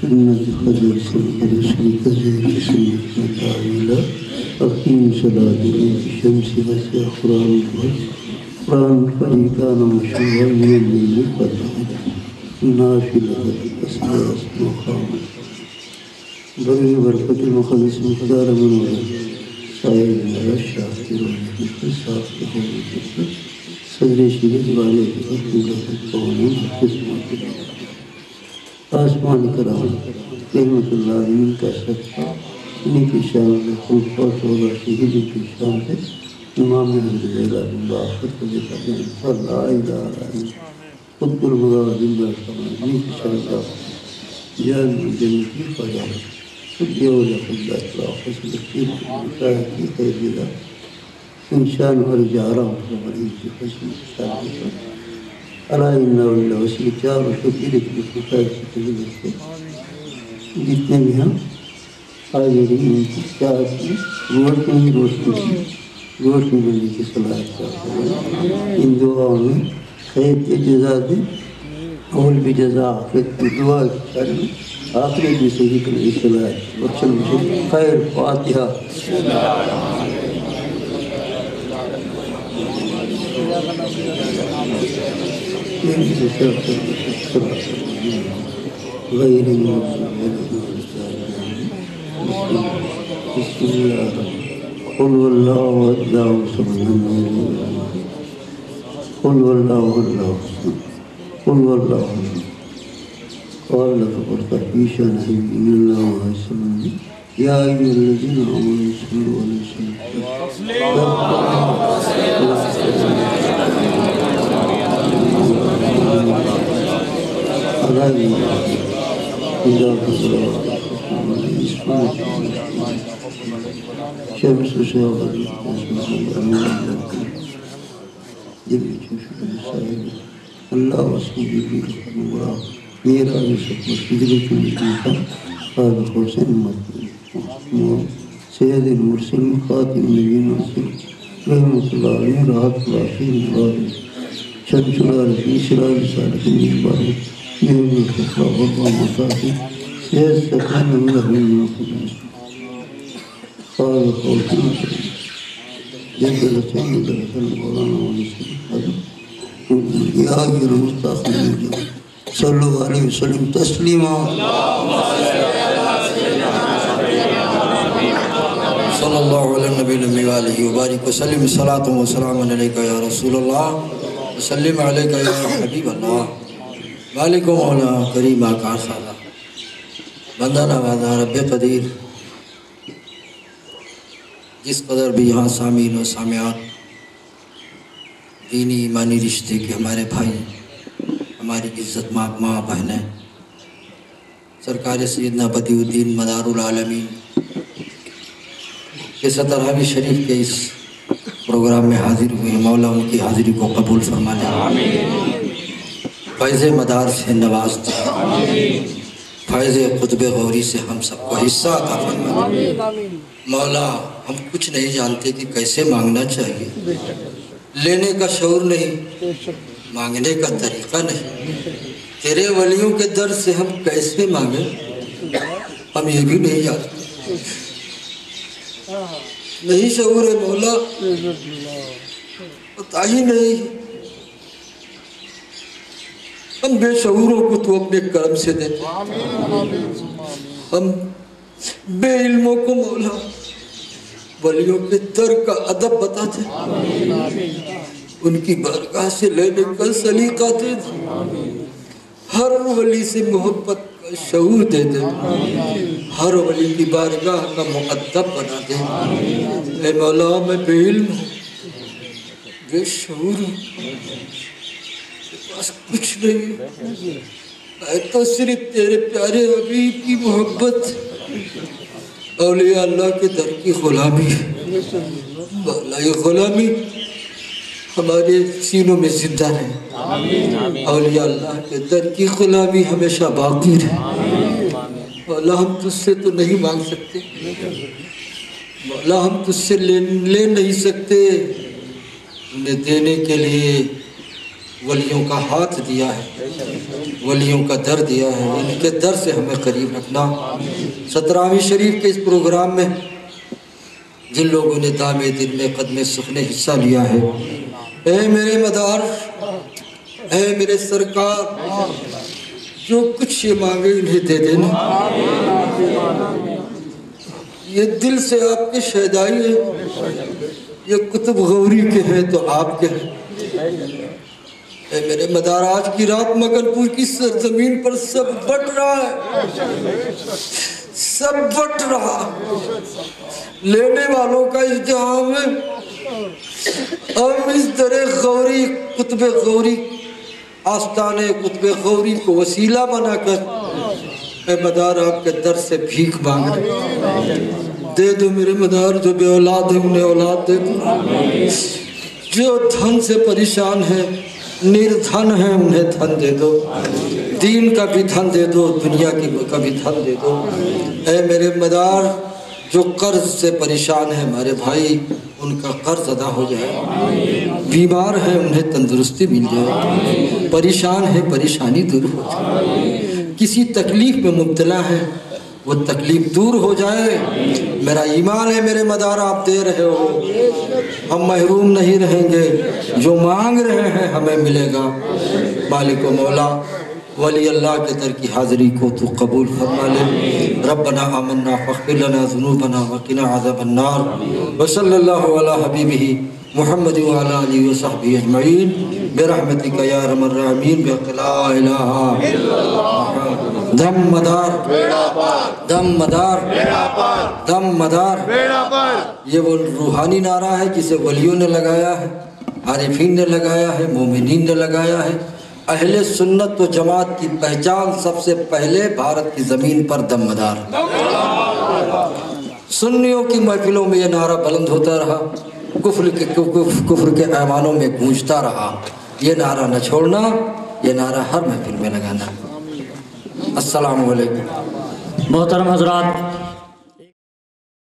سنت خضر سلطر شریک زیر سنت متعویلہ اقیم صلاة الشمس وسع قرآن الفجر قرآن الفجر كان مشروعا من الليل الفتح نافلة الأساس مقام بغي بركة المقدس مقدار من ولد سائل على الشاكر والإنتصار صدر شریف والے قانون خدمت آسمان کرام رحمت اللہ علیہ کا صدقہ انہیں کی شان میں خلفہ شعبہ شہید کی شان سے امام حضرت اللہ فتح قدیم فاللہ الہ رحیم قطب المغاد اللہ فرمان انہیں کی شان کا جان جنتی فجار خدی اولا خدی اطلاع فصل اکتیر مشاہد کی خیردہ انشان ہر جارہ مریض کی خشم شان اللہ اللہ وسیع چار و شکر کی خطائی سے تجھے جتنے بھی ہم حاضرین کی چاہتی روشنی روشنی بلی کی صلاحیت چاہتا ہے. ان دعاؤں میں خیر کی جزا دیں، اول بھی جزا آخرت کی دعا کریں، آخرت بھی صحیح کریں صلاحیت اور چلو خیر. فاتحہ. غیر بسم اللہ قل واللہ اللہ سبحانہ قل واللہ اللہ قل واللہ قال لك قرطبيش نبي الله عليه وسلم يا أيها الذين آمنوا صلوا عليه شمس شاغل اللہ وسلم بالخبر میرا خالق حسین سید المرسل خاتم النبیین رحمۃ اللہ علیہ راحت العاشقین شمس العارفین سراج الصالحین نعم الخطاب والمصاحب سید سکان اللہ خالق حسین جد الحسین درسل مولانا وسلم یا المستقیم صلی اللہ علیہ وسلم تسلیما. صلی اللہ علیہ نبی الامی وآلہ وبارک وسلم. صلاۃ و سلام علیکہ یا رسول اللہ وسلم علیکہ یا حبیب اللہ. مالک و مولا کریم آقا سادہ بندہ نوازا رب قدیر، جس قدر بھی یہاں سامعین و سامعات دینی ایمانی رشتے کے ہمارے بھائی، ہماری عزت ماں بہنیں، سرکار سیدنا بدیع الدین مدار العالمین کے 17ویں شریف کے اس پروگرام میں حاضر ہوئے، مولا ان کی حاضری کو قبول فرما لے، فیض مدار سے نواز دے، فیض قطب غوری سے ہم سب کو حصہ عطا فرما لے. مولا ہم کچھ نہیں جانتے کہ کیسے مانگنا چاہیے، لینے کا شعور نہیں، مانگنے کا طریقہ نہیں. تیرے ولیوں کے در سے ہم کیسے مانگیں، ہم یہ بھی نہیں جانتے، نہیں شعور ہے مولا، پتہ ہی نہیں. ہم بے شعوروں کو تو اپنے کرم سے دے، ہم بے علموں کو مولا ولیوں کے در کا ادب بتاتے، ان کی بارگاہ سے لینے کا سلیقہ دے دے، ہر ولی سے محبت کا شعور دے دے، ہر ولی کی بارگاہ کا مؤدب بنا دے. اے مولا میں بے علم ہوں، بے شعور ہوں، میرے پاس کچھ نہیں، میں تو صرف تیرے پیارے حبیب کی محبت، اولیاء اللہ کے در کی غلامی. مولا یہ غلامی ہمارے سینوں میں زندہ رہے، اولیاء اللہ کے در کی غلامی ہمیشہ باقی رہے. مولا ہم تجھ سے تو نہیں مانگ سکتے، مولا ہم تجھ سے لے نہیں سکتے، ہم نے دینے کے لیے ولیوں کا ہاتھ دیا ہے، ولیوں کا در دیا ہے، ان کے در سے ہمیں قریب رکھنا. 17ویں شریف کے اس پروگرام میں جن لوگوں نے دام دل میں قدم سخن حصہ لیا ہے، اے میرے مدار، اے میرے سرکار، جو کچھ یہ مانگے انہیں دے دینا. یہ دل سے آپ کے شہدائی ہیں، یہ قطب غوری کے ہیں تو آپ کے ہیں. اے میرے مدار، آج کی رات مگن پور کی سرزمین پر سب بٹ رہا ہے، سب بٹ رہا، لینے والوں کا ازدحام ہے. ہم اس در غوری، قطب غوری، آستانے قطب غوری کو وسیلہ بنا کر اے مدار آپ کے در سے بھیک مانگ رہے. دے دو میرے مدار، جو بے اولاد ہیں انہیں اولاد دے دو، جو دھن سے پریشان ہیں، نردھن ہیں، انہیں دھن دے دو. دین کا بھی دھن دے دو، دنیا کی کا بھی دھن دے دو۔ اے میرے مدار، جو قرض سے پریشان ہیں ہمارے بھائی، ان کا قرض ادا ہو جائے، بیمار ہیں انہیں تندرستی مل جائے، پریشان ہے پریشانی دور ہو جائے، کسی تکلیف میں مبتلا ہے وہ تکلیف دور ہو جائے۔ میرا ایمان ہے میرے مدار، آپ دے رہے ہو، ہم محروم نہیں رہیں گے، جو مانگ رہے ہیں ہمیں ملے گا۔ مالک و مولا، ولی اللہ کے در کی حاضری کو تو قبول فرما لے۔ ربنا آمنا فاغفر لنا ذنوبنا وقنا عذاب النار، وصلی اللہ علی حبیبہ محمد وعلی آلہ وصحبہ اجمعین برحمتک یا ارحم الراحمین بحق لا الہ الا اللہ۔ دم مدار، دم مدار، دم مدار، یہ وہ روحانی نعرہ ہے جسے ولیوں نے لگایا ہے، عارفین نے لگایا ہے، مومنین نے لگایا ہے۔ اہل سنت و جماعت کی پہچان سب سے پہلے بھارت کی زمین پر دم مدار۔ سنیوں کی محفلوں میں یہ نعرہ بلند ہوتا رہا، کفر کے ایوانوں میں گونجتا رہا۔ یہ نعرہ نہ چھوڑنا، یہ نعرہ ہر محفل میں لگانا۔ السلام علیکم۔ محترم حضرات،